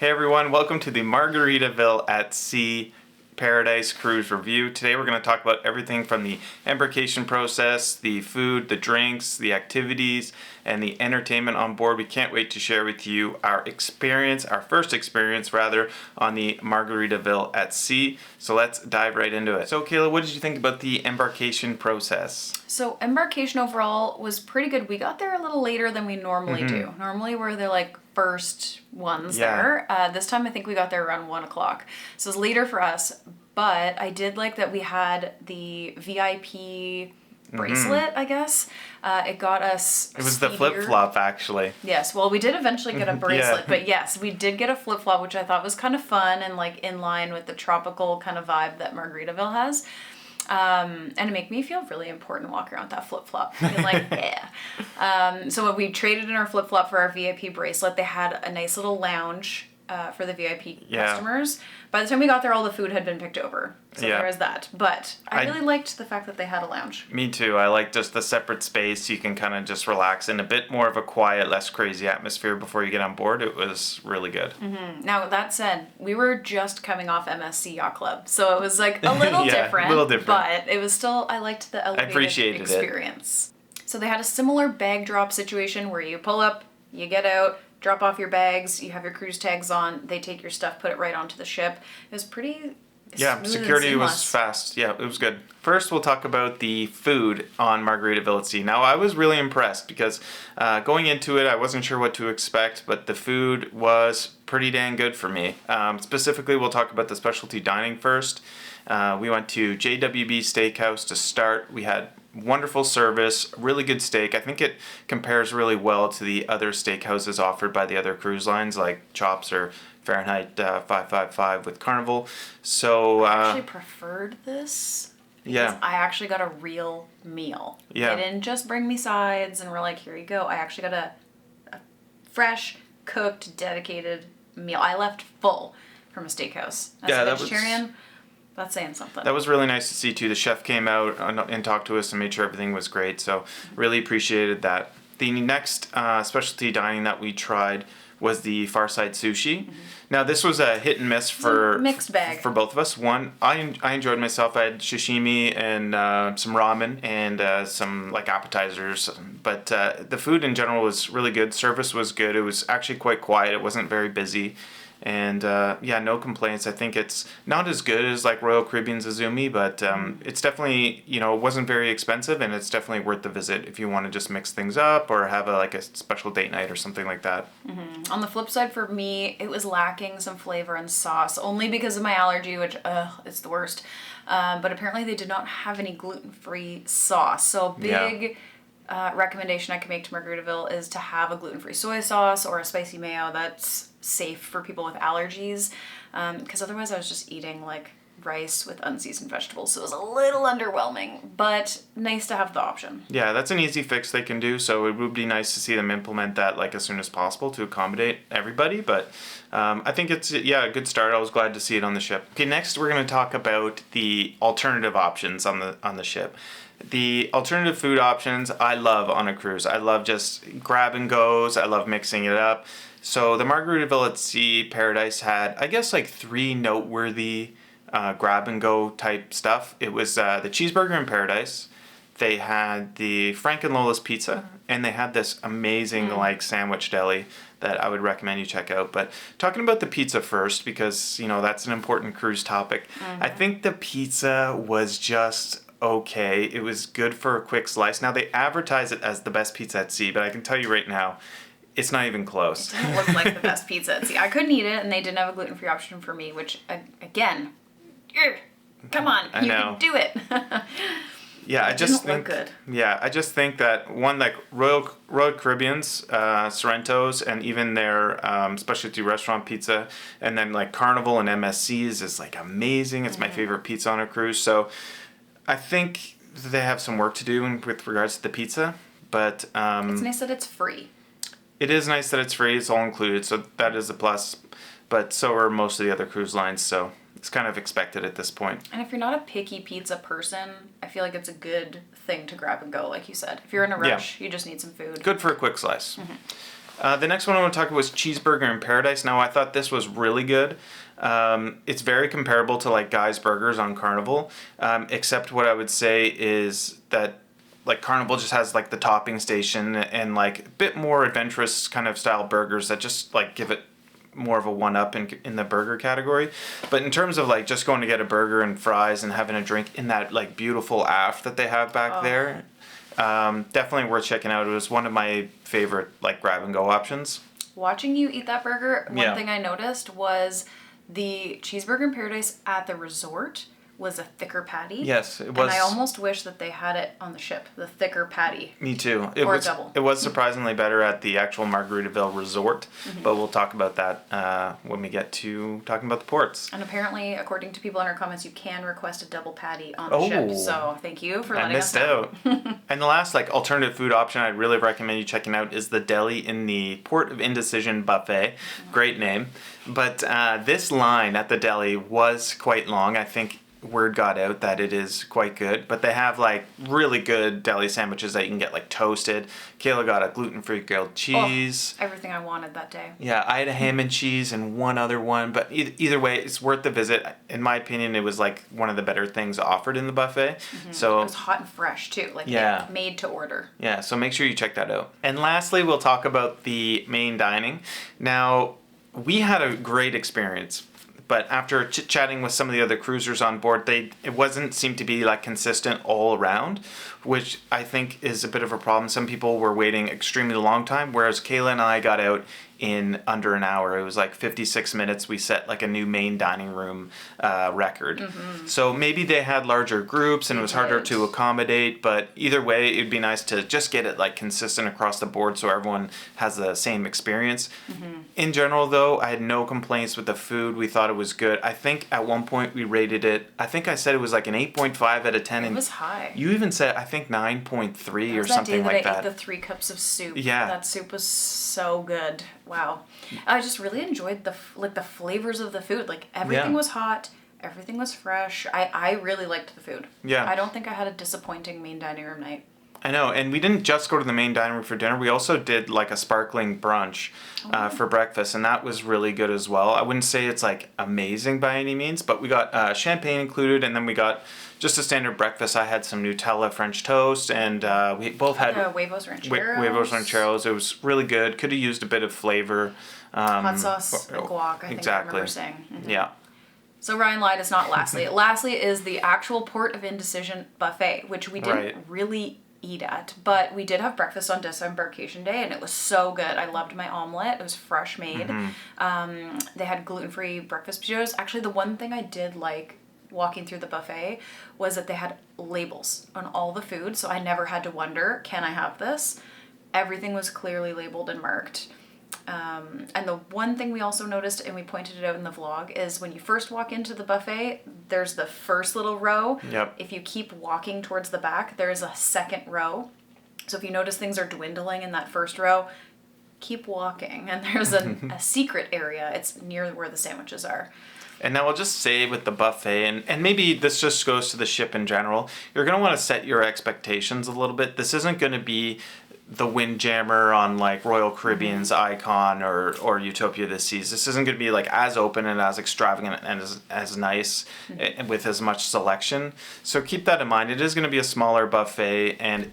Hey everyone, welcome to the Margaritaville at Sea Paradise Cruise Review. Today we're going to talk about everything from the embarkation process, the food, the drinks, the activities, and the entertainment on board. We can't wait to share with you our experience, our first experience rather, on the Margaritaville at Sea. So let's dive right into it. So Kayla, what did you think about the embarkation process? So embarkation overall was pretty good. We got there a little later than we normally do. Normally we're the first ones there. This time I think we got there around 1 o'clock. So it was later for us, but I did like that we had the VIP bracelet, I guess. It got us It was the flip-flop actually. Yes, well we did eventually get a bracelet, but yes, we did get a flip-flop, which I thought was kind of fun and in line with the tropical kind of vibe that Margaritaville has. And it made me feel really important walking around with that flip-flop. Yeah. So when we traded in our flip-flop for our VIP bracelet, they had a nice little lounge for the VIP customers. By the time we got there, all the food had been picked over. So there was that. But I really liked the fact that they had a lounge. Me too. I like just the separate space. You can kind of just relax in a bit more of a quiet, less crazy atmosphere before you get on board. It was really good. Mm-hmm. Now, that said, we were just coming off MSC Yacht Club. So it was a little different. A little different. But it was still, I liked the elevated experience. So they had a similar bag drop situation where you pull up, you get out, drop off your bags, you have your cruise tags on, they take your stuff, put it right onto the ship. It was pretty smooth security and was fast. Yeah, it was good. First, we'll talk about the food on Margaritaville at Sea. Now, I was really impressed because going into it, I wasn't sure what to expect, but the food was pretty dang good for me. Specifically, we'll talk about the specialty dining first. We went to JWB Steakhouse to start. We had wonderful service, really good steak. I think it compares really well to the other steakhouses offered by the other cruise lines like Chops or Fahrenheit 555 with Carnival. So I actually preferred this because I actually got a real meal. Yeah. They didn't just bring me sides and we're like, here you go. I actually got a fresh, cooked, dedicated meal. I left full from a steakhouse. As a vegetarian, that's saying something. That was really nice to see too. The chef came out and talked to us and made sure everything was great. So really appreciated that. The next specialty dining that we tried was the Farside Sushi. Now this was a hit and miss for mixed bag for both of us. One, I enjoyed myself. I had sashimi and some ramen and some appetizers. But the food in general was really good. Service was good. It was actually quite quiet. It wasn't very busy. And no complaints. I think it's not as good as Royal Caribbean's Azumi, but it's definitely, it wasn't very expensive, and it's definitely worth the visit if you want to just mix things up or have a special date night or something like that. Mm-hmm. On the flip side, for me, it was lacking some flavor and sauce, only because of my allergy, which, it's the worst. But apparently they did not have any gluten-free sauce. So big recommendation I can make to Margaritaville is to have a gluten-free soy sauce or a spicy mayo that's safe for people with allergies, because otherwise I was just eating rice with unseasoned vegetables, so it was a little underwhelming, but nice to have the option. Yeah, that's an easy fix they can do, so it would be nice to see them implement that as soon as possible to accommodate everybody, but I think it's a good start. I was glad to see it on the ship. Okay, next we're going to talk about the alternative options on the ship. The alternative food options I love on a cruise. I love just grab and goes. I love mixing it up. So the Margaritaville at Sea Paradise had, I guess, 3 noteworthy grab and go type stuff. It was the Cheeseburger in Paradise. They had the Frank and Lola's pizza, and they had this amazing sandwich deli that I would recommend you check out. But talking about the pizza first, because that's an important cruise topic. I think the pizza was just okay. It was good for a quick slice. Now they advertise it as the best pizza at sea, but I can tell you right now, it's not even close. It didn't look like the best pizza at sea. I couldn't eat it, and they didn't have a gluten-free option for me, which, again, come on, you can do it. Yeah, I just think. Look good. Yeah, I just think that one Royal Caribbean's, Sorrento's, and even their specialty restaurant pizza, and then Carnival and MSC's is amazing. It's my favorite pizza on a cruise. So I think they have some work to do with regards to the pizza, but it's nice that it's free. It is nice that it's free. It's all included, so that is a plus. But so are most of the other cruise lines, so it's kind of expected at this point. And if you're not a picky pizza person, I feel like it's a good thing to grab and go, like you said. If you're in a rush, you just need some food. Good for a quick slice. The next one I want to talk about was Cheeseburger in Paradise. Now, I thought this was really good. It's very comparable to like Guy's Burgers on Carnival, except what I would say is that like Carnival just has like the topping station and like a bit more adventurous kind of style burgers that just like give it more of a one-up in the burger category. But in terms of like just going to get a burger and fries and having a drink in that like beautiful aft that they have back there, definitely worth checking out. It was one of my favorite like grab and go options. Watching you eat that burger, one Yeah. thing I noticed was the Cheeseburger in Paradise at the resort was a thicker patty. Yes, it was. And I almost wish that they had it on the ship, the thicker patty. Me too. Or a double. It was surprisingly better at the actual Margaritaville resort, but we'll talk about that when we get to talking about the ports. And apparently, according to people in our comments, you can request a double patty on the ship. So thank you for letting us know. I missed out. And the last like alternative food option I'd really recommend you checking out is the Deli in the Port of Indecision buffet. Great name. But this line at the Deli was quite long. I think word got out that it is quite good, but they have like really good deli sandwiches that you can get like toasted. Kayla got a gluten-free grilled cheese. Everything I wanted that day. Yeah, I had a ham and cheese and one other one, but either way, it's worth the visit. In my opinion, it was like one of the better things offered in the buffet. So It was hot and fresh too, like Yeah. made to order. yeah, so make sure you check that out. And lastly, we'll talk about the main dining. Now, we had a great experience. But after chit-chatting with some of the other cruisers on board, it wasn't seem to be like consistent all around, which I think is a bit of a problem. Some people were waiting extremely long time, whereas Kayla and I got out in under an hour. It was like 56 minutes. We set like a new main dining room record. So maybe they had larger groups and it was harder to accommodate, but either way, it'd be nice to just get it like consistent across the board so everyone has the same experience. In general though, I had no complaints with the food. We thought it was good. I think at one point we rated it, I think I said it was like an 8.5 out of 10. It and was high. You even said, I think 9.3 or That something day like that I that. ate the 3 cups of soup. Yeah. That soup was so good. Wow. I just really enjoyed the flavors of the food. Like everything Yeah. was hot. Everything was fresh. I really liked the food. Yeah. I don't think I had a disappointing main dining room night. I know, and we didn't just go to the main dining room for dinner. We also did like a sparkling brunch for breakfast, and that was really good as well. I wouldn't say it's like amazing by any means, but we got champagne included, and then we got just a standard breakfast. I had some Nutella French toast, and we both had Huevos rancheros. huevos rancheros. It was really good. Could have used a bit of flavor. Hot sauce, and guac, I think Exactly. I remember saying. Yeah. So Ryan lied, it's not lastly. Lastly is the actual Port of Indecision buffet, which we didn't Right. really eat at, but we did have breakfast on Disembarcation Day, and it was so good. I loved my omelet. It was fresh made. They had gluten-free breakfast potatoes. Actually, the one thing I did like walking through the buffet was that they had labels on all the food, so I never had to wonder, can I have this? Everything was clearly labeled and marked. And the one thing we also noticed, and we pointed it out in the vlog, is when you first walk into the buffet, there's the first little row. Yep. If you keep walking towards the back, there is a second row. So if you notice things are dwindling in that first row, keep walking. And there's a secret area. It's near where the sandwiches are. And now I'll just say with the buffet, and maybe this just goes to the ship in general, you're going to want to set your expectations a little bit. This isn't going to be the Windjammer on like Royal Caribbean's Icon or Utopia of the Seas. This isn't going to be like as open and as extravagant and as nice and with as much selection. So keep that in mind. It is going to be a smaller buffet, and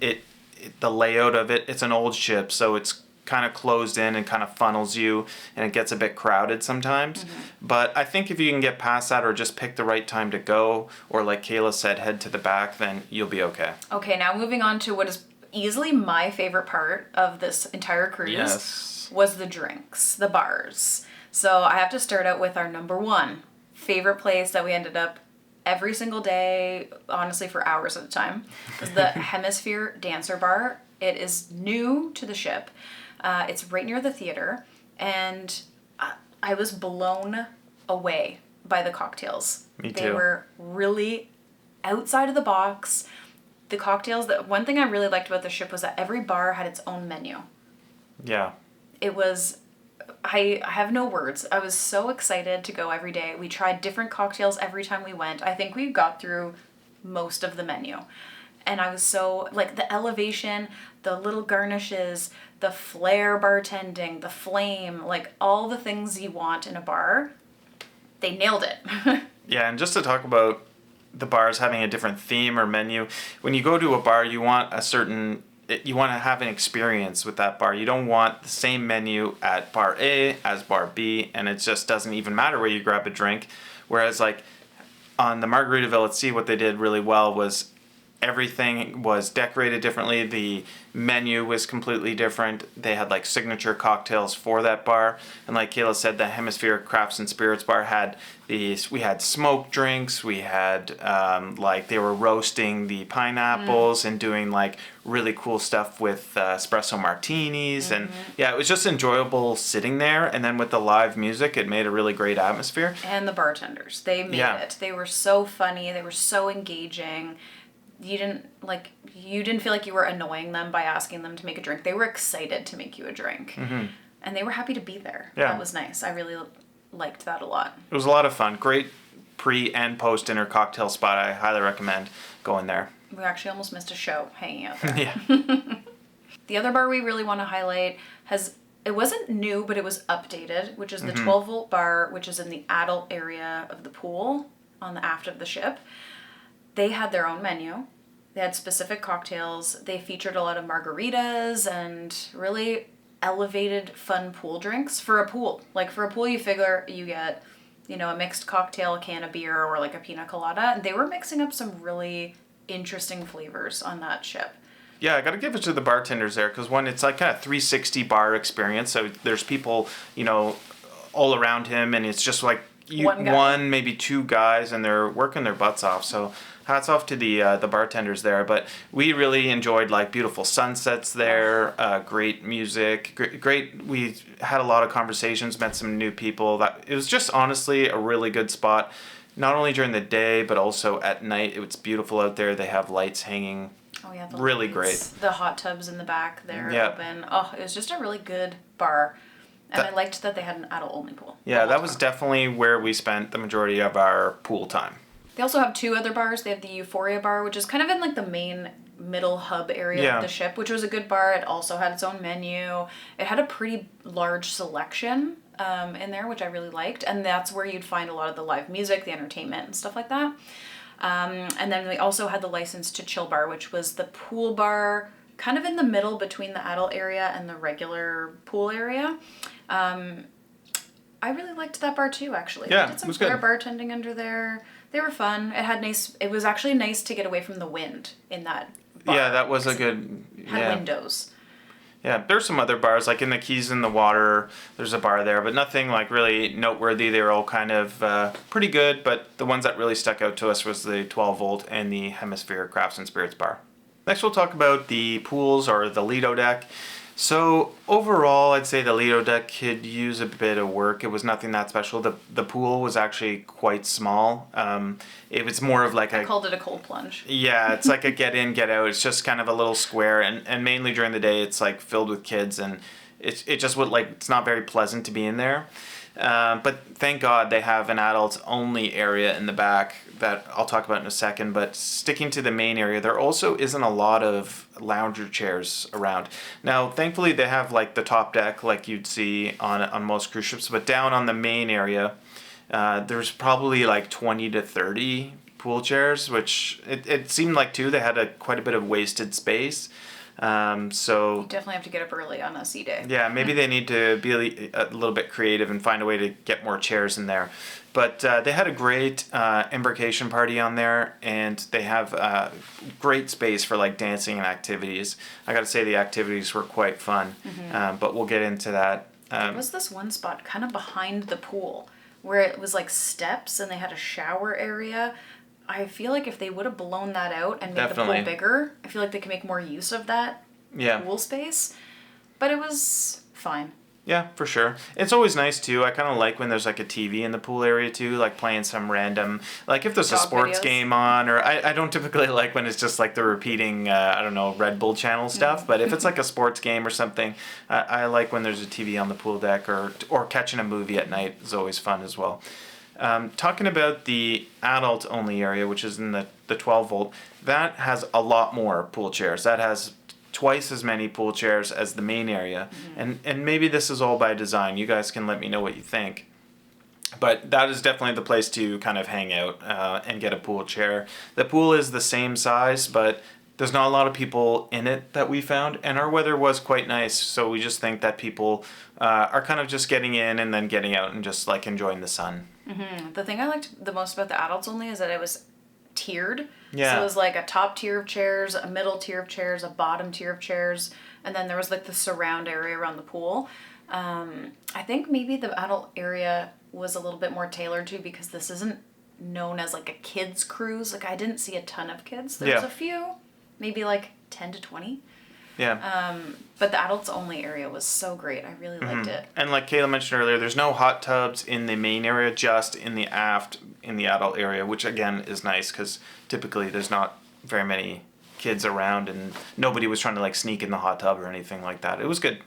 the layout of it's an old ship, so it's kind of closed in and kind of funnels you, and it gets a bit crowded sometimes. But I think if you can get past that or just pick the right time to go, or like Kayla said, head to the back, then you'll be okay. Okay, now moving on to what is easily my favorite part of this entire cruise. Yes. Was the drinks, the bars. So I have to start out with our number one favorite place that we ended up every single day, honestly for hours at a time, was the Hemisphere Dancer Bar. It is new to the ship. It's right near the theater, and I was blown away by the cocktails. Me They too. were really outside of the box. The cocktails, one thing I really liked about the ship was that every bar had its own menu. Yeah. It was, I have no words. I was so excited to go every day. We tried different cocktails every time we went. I think we got through most of the menu. And I was so, like the elevation, the little garnishes, the flair bartending, the flame, like all the things you want in a bar, they nailed it. Yeah, and just to talk about the bars having a different theme or menu, when you go to a bar, you want you want to have an experience with that bar. You don't want the same menu at bar A as bar B, and it just doesn't even matter where you grab a drink. Whereas like on the Margaritaville at Sea, what they did really well was everything was decorated differently. The menu was completely different. They had like signature cocktails for that bar. And like Kayla said, the Hemisphere Crafts and Spirits bar had we had smoked drinks. We had like they were roasting the pineapples and doing like really cool stuff with espresso martinis. And yeah, it was just enjoyable sitting there. And then with the live music, it made a really great atmosphere. And the bartenders, they made it. They were so funny. They were so engaging. You didn't feel like you were annoying them by asking them to make a drink. They were excited to make you a drink. And they were happy to be there. Yeah. That was nice. I really liked that a lot. It was a lot of fun. Great pre and post dinner cocktail spot. I highly recommend going there. We actually almost missed a show hanging out there. Yeah. The other bar we really want to highlight it wasn't new, but it was updated, which is the 12-volt bar, which is in the adult area of the pool on the aft of the ship. They had their own menu. They had specific cocktails. They featured a lot of margaritas and really elevated fun pool drinks for a pool. Like for a pool, you figure you get, a mixed cocktail, a can of beer, or like a pina colada. And they were mixing up some really interesting flavors on that ship. Yeah, I got to give it to the bartenders there because it's like kind of 360 bar experience. So there's people, all around him, and it's just like one, maybe two guys, and they're working their butts off. So hats off to the bartenders there. But we really enjoyed like beautiful sunsets there, great music, great. We had a lot of conversations, met some new people. It was just honestly a really good spot, not only during the day but also at night. It was beautiful out there. They have lights hanging. Oh yeah, really lights. Great. The hot tubs in the back there open. Oh, it was just a really good bar. And I liked that they had an adult-only pool. Yeah, that was definitely where we spent the majority of our pool time. They also have two other bars. They have the Euphoria bar, which is kind of in like the main middle hub area of the ship, which was a good bar. It also had its own menu. It had a pretty large selection in there, which I really liked. And that's where you'd find a lot of the live music, the entertainment, and stuff like that. And then we also had the License to Chill bar, which was the pool bar kind of in the middle between the adult area and the regular pool area. I really liked that bar too, actually. Yeah, they did some it was good. bartending under there. They were fun. It was actually nice to get away from the wind in that bar. Yeah, that was a good... Had windows. Yeah, there's some other bars, like in the Keys in the Water, there's a bar there, but nothing like really noteworthy. They were all kind of pretty good, but the ones that really stuck out to us was the 12-volt and the Hemisphere Crafts and Spirits bar. Next we'll talk about the pools or the Lido deck. So overall, I'd say the Lido deck could use a bit of work. It was nothing that special. The pool was actually quite small. It was more of like I called it a cold plunge. Yeah, it's like a get in, get out. It's just kind of a little square, and mainly during the day, it's like filled with kids, and it just would it's not very pleasant to be in there. But thank God they have an adults only area in the back that I'll talk about in a second. But sticking to the main area, there also isn't a lot of lounger chairs around. Now, thankfully, they have like the top deck like you'd see on most cruise ships. But down on the main area, there's probably like 20 to 30 pool chairs, which it seemed like too they had quite a bit of wasted space. So you definitely have to get up early on a sea day. Yeah, maybe they need to be a little bit creative and find a way to get more chairs in there. But they had a great embarkation party on there, and they have great space for like dancing and activities. I got to say the activities were quite fun, but we'll get into that. There was this one spot kind of behind the pool where it was like steps and they had a shower area. I feel like if they would have blown that out and made the pool bigger, I feel like they could make more use of that pool space. But it was fine. Yeah, for sure. It's always nice too. I kind of like when there's like a TV in the pool area too, like playing some random, like if there's a sports game on, or I don't typically like when it's just like the repeating, I don't know, Red Bull channel stuff, but if it's like a sports game or something, I like when there's a TV on the pool deck, or catching a movie at night is always fun as well. Talking about the adult only area, which is in the 12 volt, that has a lot more pool chairs. That has twice as many pool chairs as the main area. And maybe this is all by design. You guys can let me know what you think. But that is definitely the place to kind of hang out and get a pool chair. The pool is the same size, but there's not a lot of people in it that we found. And our weather was quite nice, so we just think that people are kind of just getting in and then getting out and just like enjoying the sun. The thing I liked the most about the adults only is that it was tiered. Yeah. So it was like a top tier of chairs, a middle tier of chairs, a bottom tier of chairs, and then there was like the surround area around the pool. I think maybe the adult area was a little bit more tailored to, because this isn't known as like a kids cruise. Like I didn't see a ton of kids. There was a few, maybe like 10 to 20. Yeah. But the adults only area was so great. I really liked it. And like Kayla mentioned earlier, there's no hot tubs in the main area, just in the aft, in the adult area, which again is nice because typically there's not very many kids around and nobody was trying to like sneak in the hot tub or anything like that. It was good.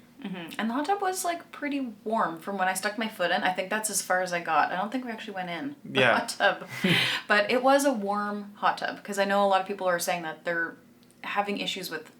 And the hot tub was like pretty warm from when I stuck my foot in. I think that's as far as I got. I don't think we actually went in the hot tub. But it was a warm hot tub, because I know a lot of people are saying that they're having issues with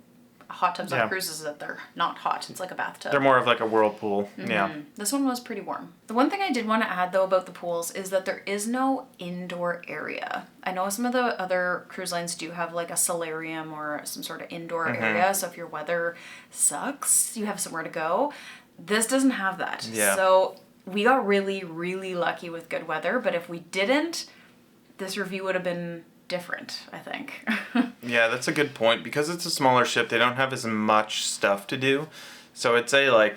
hot tubs on cruises, that they're not hot. It's like a bathtub. They're more of like a whirlpool. Yeah. This one was pretty warm. The one thing I did want to add though about the pools is that there is no indoor area. I know some of the other cruise lines do have like a solarium or some sort of indoor area, so if your weather sucks, you have somewhere to go. This doesn't have that. Yeah. So we got really, really lucky with good weather, but if we didn't, this review would have been different, I think. Yeah, that's a good point. Because it's a smaller ship, they don't have as much stuff to do. So I'd say like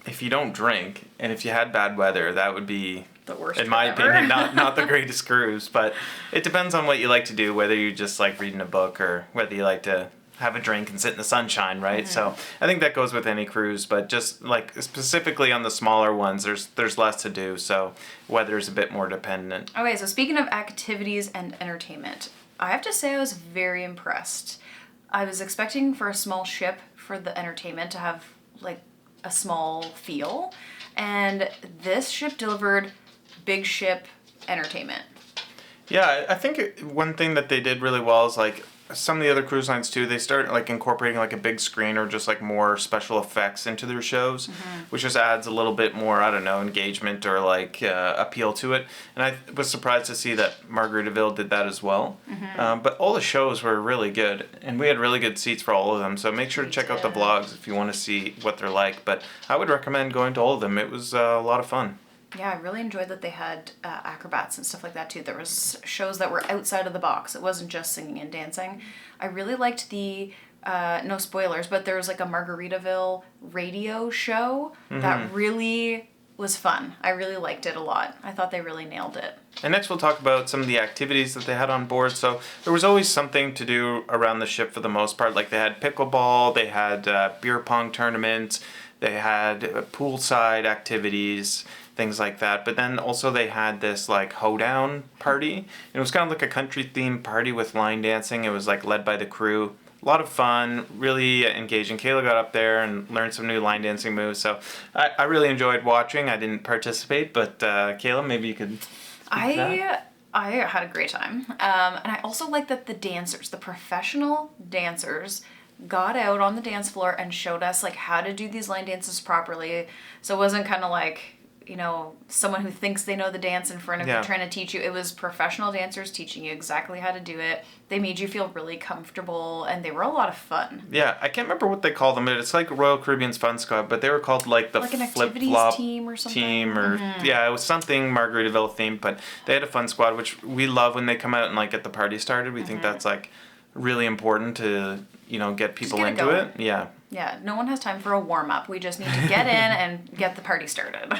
if you don't drink and if you had bad weather, that would be the worst, in my opinion, not the greatest cruise. But it depends on what you like to do, whether you just like reading a book or whether you like to have a drink and sit in the sunshine, right? So I think that goes with any cruise, but just like specifically on the smaller ones, there's less to do, so weather is a bit more dependent. Okay, so speaking of activities and entertainment, I have to say I was very impressed. I was expecting for a small ship for the entertainment to have like a small feel, and this ship delivered big ship entertainment. Yeah, I think one thing that they did really well is like some of the other cruise lines too, they start like incorporating like a big screen or just like more special effects into their shows, which just adds a little bit more, I don't know, engagement or like appeal to it. And I was surprised to see that Margaritaville did that as well. But all the shows were really good, and we had really good seats for all of them. So make sure to check out the vlogs if you want to see what they're like. But I would recommend going to all of them. It was a lot of fun. Yeah, I really enjoyed that they had acrobats and stuff like that too. There was shows that were outside of the box. It wasn't just singing and dancing. I really liked the, no spoilers, but there was like a Margaritaville radio show that really was fun. I really liked it a lot. I thought they really nailed it. And next we'll talk about some of the activities that they had on board. So there was always something to do around the ship for the most part. Like they had pickleball, they had beer pong tournaments, they had poolside activities, things like that. But then also they had this like hoedown party. And it was kind of like a country themed party with line dancing. It was like led by the crew. A lot of fun, really engaging. Kayla got up there and learned some new line dancing moves. So I really enjoyed watching. I didn't participate, but Kayla, maybe you could speak to that. I had a great time. And I also like that the dancers, the professional dancers, got out on the dance floor and showed us like how to do these line dances properly. So it wasn't kind of like, you know, someone who thinks they know the dance in front of you trying to teach you. It was professional dancers teaching you exactly how to do it. They made you feel really comfortable, and they were a lot of fun. Yeah, I can't remember what they call them. It's like Royal Caribbean's Fun Squad, but they were called like the like an Flip activities Flop team or something. Yeah, it was something Margaritaville themed, but they had a Fun Squad, which we love when they come out and like get the party started. We think that's like really important to, you know, get people into it. Yeah. Yeah, no one has time for a warm-up. We just need to get in and get the party started.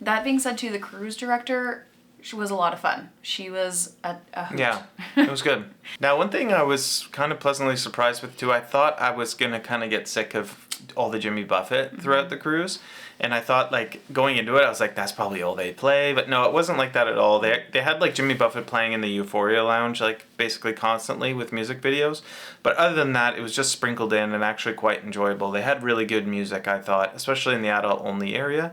That being said, too, the cruise director, she was a lot of fun. She was a hoot. Yeah, it was good. Now, one thing I was kind of pleasantly surprised with, too, I thought I was going to kind of get sick of all the Jimmy Buffett throughout the cruise. And I thought, like, going into it, I was like, that's probably all they play. But no, it wasn't like that at all. They had, like, Jimmy Buffett playing in the Euphoria Lounge, like, basically constantly with music videos. But other than that, it was just sprinkled in and actually quite enjoyable. They had really good music, I thought, especially in the adult-only area.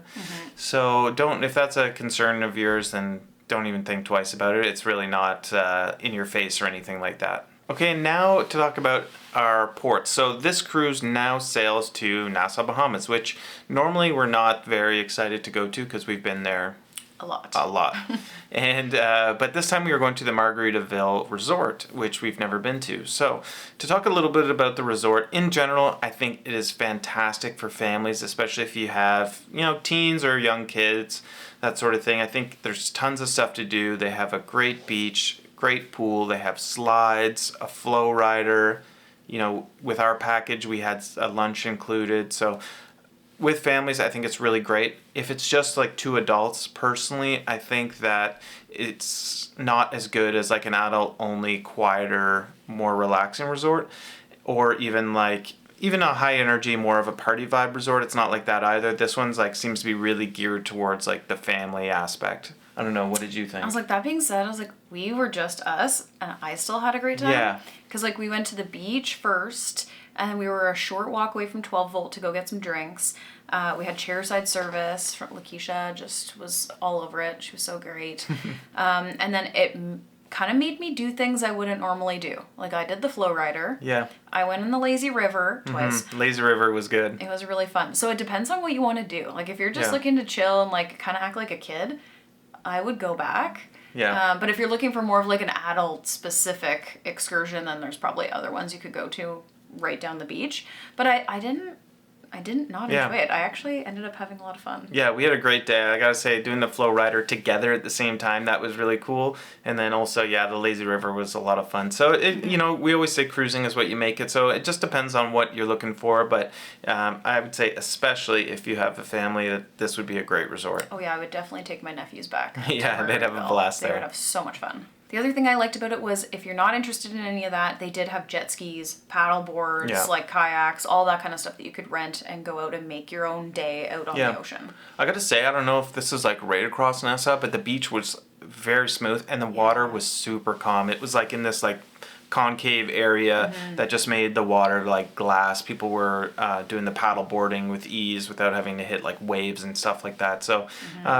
So if that's a concern of yours, then don't even think twice about it. It's really not in your face or anything like that. Okay, now to talk about our ports. So this cruise now sails to Nassau, Bahamas, which normally we're not very excited to go to because we've been there A lot. a lot. And but this time we are going to the Margaritaville Resort, which we've never been to. So to talk a little bit about the resort in general, I think it is fantastic for families, especially if you have, teens or young kids, that sort of thing. I think there's tons of stuff to do. They have a great beach, great pool. They have slides, a flow rider. With our package, we had a lunch included. So with families, I think it's really great. If it's just like two adults, personally, I think that it's not as good as like an adult-only, quieter, more relaxing resort, or even a high energy, more of a party vibe resort. It's not like that either. This one's seems to be really geared towards the family aspect. I don't know. What did you think? I was like, that being said, I was like, we were just us, and I still had a great time. Yeah. Because we went to the beach first, and we were a short walk away from 12 Volt to go get some drinks. We had chairside service. Lakeisha just was all over it. She was so great. And then it kind of made me do things I wouldn't normally do. I did the flow rider. Yeah. I went in the lazy river twice. Mm-hmm. Lazy river was good. It was really fun. So it depends on what you want to do. If you're just looking to chill and kind of act like a kid, I would go back. Yeah. But if you're looking for more of an adult specific excursion, then there's probably other ones you could go to right down the beach. But I didn't not enjoy it. I actually ended up having a lot of fun. Yeah, we had a great day. I gotta say, doing the flow rider together at the same time, that was really cool. And then also, the lazy river was a lot of fun. So, we always say cruising is what you make it. So it just depends on what you're looking for. But I would say, especially if you have a family, that this would be a great resort. Oh yeah, I would definitely take my nephews back. Yeah, they'd have a blast there. They would have so much fun. The other thing I liked about it was if you're not interested in any of that, they did have jet skis, paddle boards, kayaks, all that kind of stuff that you could rent and go out and make your own day out on the ocean. I gotta say, I don't know if this is right across Nassau, but the beach was very smooth and the water was super calm. It was in this concave area that just made the water glass. People were doing the paddleboarding with ease without having to hit waves and stuff like that. So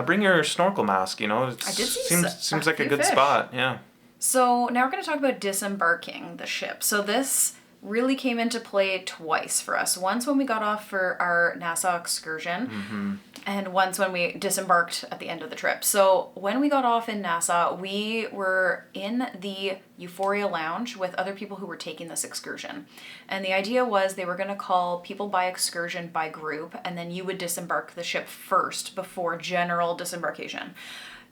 bring your snorkel mask. It I did see seems like a good fish. spot. Yeah. So now we're going to talk about disembarking the ship. So this really came into play twice for us. Once when we got off for our Nassau excursion, and once when we disembarked at the end of the trip. So when we got off in Nassau, we were in the Euphoria Lounge with other people who were taking this excursion. And the idea was they were going to call people by excursion by group, and then you would disembark the ship first before general disembarkation.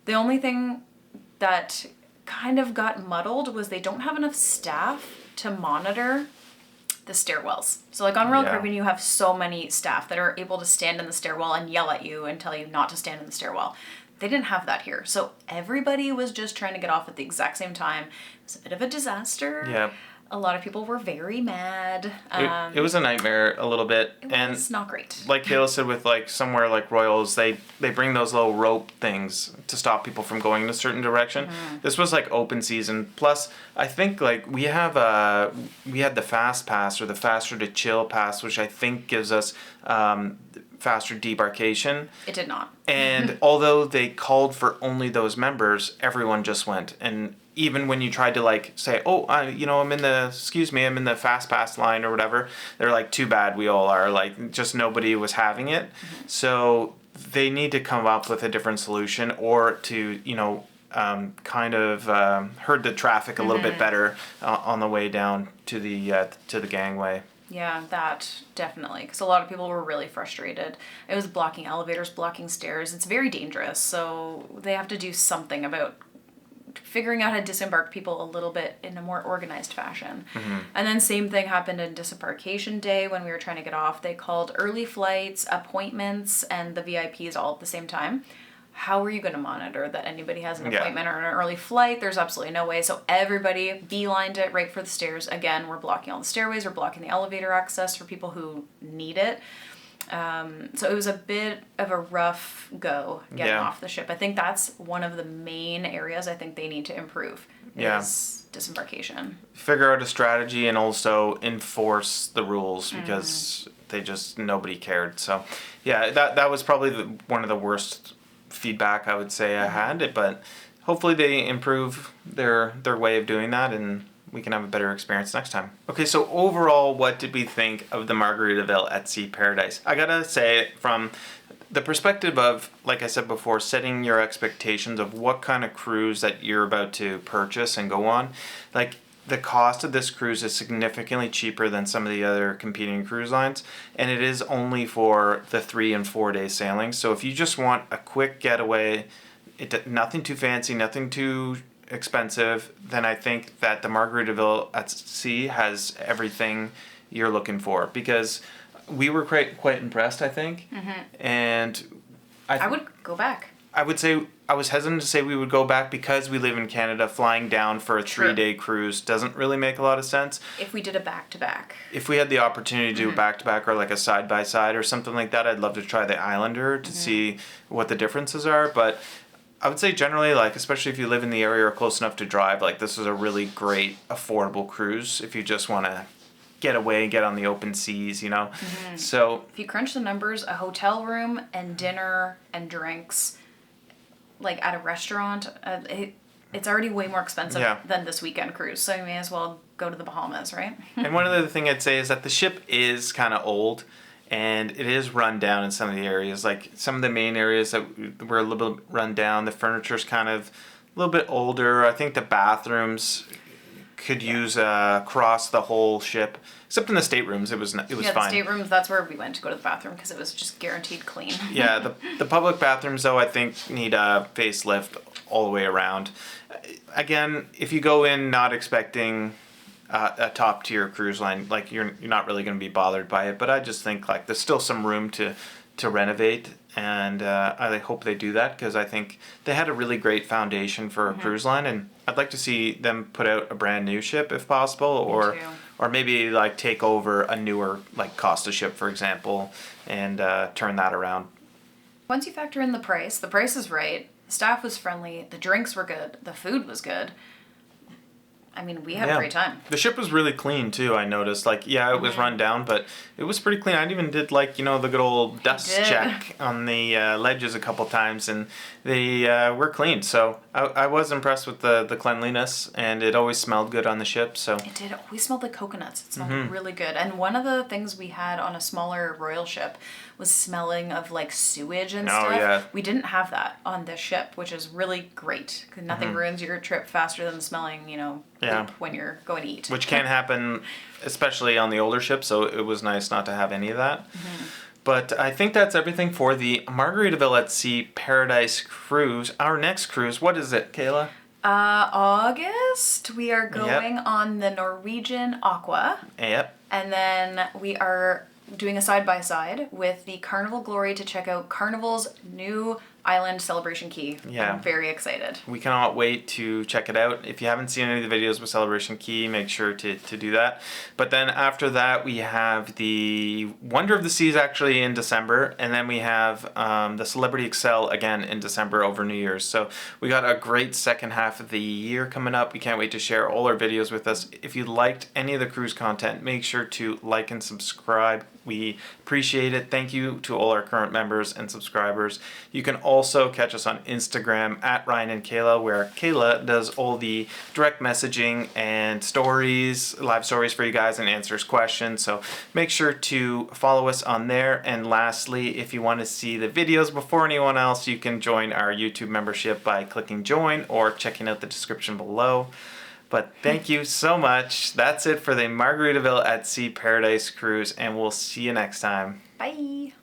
The only thing that kind of got muddled was they don't have enough staff to monitor the stairwells. So on Royal Caribbean, you have so many staff that are able to stand in the stairwell and yell at you and tell you not to stand in the stairwell. They didn't have that here. So everybody was just trying to get off at the exact same time. It was a bit of a disaster. Yeah. A lot of people were very mad. It was a nightmare a little bit. It was not great. Like Kayla said, with somewhere like Royals, they bring those little rope things to stop people from going in a certain direction. This was open season. Plus, I think we had the fast pass or the faster to chill pass, which I think gives us faster debarkation. It did not. And although they called for only those members, everyone just went. And even when you tried to say, I'm in the fast pass line or whatever, they're too bad, we all are. Just nobody was having it. So they need to come up with a different solution or to, kind of herd the traffic a little bit better on the way down to the gangway. Yeah, that definitely. Because a lot of people were really frustrated. It was blocking elevators, blocking stairs. It's very dangerous. So they have to do something about figuring out how to disembark people a little bit in a more organized fashion. And then same thing happened in disembarkation day when we were trying to get off. They called early flights, appointments, and the VIPs all at the same time. How are you going to monitor that anybody has an appointment or an early flight? There's absolutely no way. So everybody beelined it right for the stairs. Again, we're blocking all the stairways. We're blocking the elevator access for people who need it. So it was a bit of a rough go getting off the ship. I think that's one of the main areas I think they need to improve is disembarkation. Figure out a strategy and also enforce the rules because nobody cared. So that was probably one of the worst feedback I would say I had, but hopefully they improve their way of doing that and we can have a better experience next time. Okay, so overall, what did we think of the Margaritaville at Sea Paradise? I gotta say, from the perspective of, like I said before, setting your expectations of what kind of cruise that you're about to purchase and go on, like the cost of this cruise is significantly cheaper than some of the other competing cruise lines, and it is only for the 3 and 4 day sailings. So if you just want a quick getaway, nothing too fancy, nothing too expensive, then I think that the Margaritaville at Sea has everything you're looking for, because we were quite impressed, I think. And I would go back. I would say, I was hesitant to say we would go back because we live in Canada. Flying down for a 3-day cruise doesn't really make a lot of sense. If we did a back-to-back. If we had the opportunity to do a back-to-back or like a side-by-side or something like that, I'd love to try the Islander to see what the differences are. But I would say generally, like, especially if you live in the area or close enough to drive, like, this is a really great, affordable cruise if you just want to get away and get on the open seas, you know? So if you crunch the numbers, a hotel room and dinner and drinks, like at a restaurant, it's already way more expensive than this weekend cruise. So you may as well go to the Bahamas, right? And one other thing I'd say is that the ship is kind of old, and it is run down in some of the areas. Like some of the main areas that were a little bit run down, the furniture's kind of a little bit older. I think the bathrooms could use across the whole ship, except in the staterooms. It was fine. The staterooms, that's where we went to go to the bathroom because it was just guaranteed clean. Yeah, the public bathrooms though, I think need a facelift all the way around. Again, if you go in not expecting a top tier cruise line, like you're not really going to be bothered by it. But I just think like there's still some room to renovate, and I hope they do that, because I think they had a really great foundation for a cruise line, and I'd like to see them put out a brand new ship if possible, or maybe like take over a newer like Costa ship, for example, and turn that around. Once you factor in the price is right. The staff was friendly. The drinks were good. The food was good. I mean, we had a great time. The ship was really clean too, I noticed. Like, yeah, it was run down, but it was pretty clean. I even did, like, you know, the good old dust check on the ledges a couple times, and they were clean. So I was impressed with the cleanliness, and it always smelled good on the ship. So it did. We smelled like coconuts. It smelled really good. And one of the things we had on a smaller royal ship was smelling of like sewage and stuff. Yeah. We didn't have that on this ship, which is really great, because nothing ruins your trip faster than smelling, you know, poop when you're going to eat. Which can happen, especially on the older ships, so it was nice not to have any of that. But I think that's everything for the Margaritaville at Sea Paradise cruise. Our next cruise, what is it, Kayla? August, we are going on the Norwegian Aqua. Yep. And then we are doing a side-by-side with the Carnival Glory to check out Carnival's new island, Celebration Key. Yeah. I'm very excited. We cannot wait to check it out. If you haven't seen any of the videos with Celebration Key, make sure to do that. But then after that, we have the Wonder of the Seas actually in December, and then we have the Celebrity Excel again in December over New Year's. So we got a great second half of the year coming up. We can't wait to share all our videos with us. If you liked any of the cruise content, make sure to like and subscribe. We appreciate it. Thank you to all our current members and subscribers. You can also catch us on Instagram at Ryan and Kayla, where Kayla does all the direct messaging and stories, live stories for you guys, and answers questions. So make sure to follow us on there. And lastly, if you want to see the videos before anyone else, you can join our YouTube membership by clicking join or checking out the description below. But thank you so much. That's it for the Margaritaville at Sea Paradise cruise, and we'll see you next time. Bye.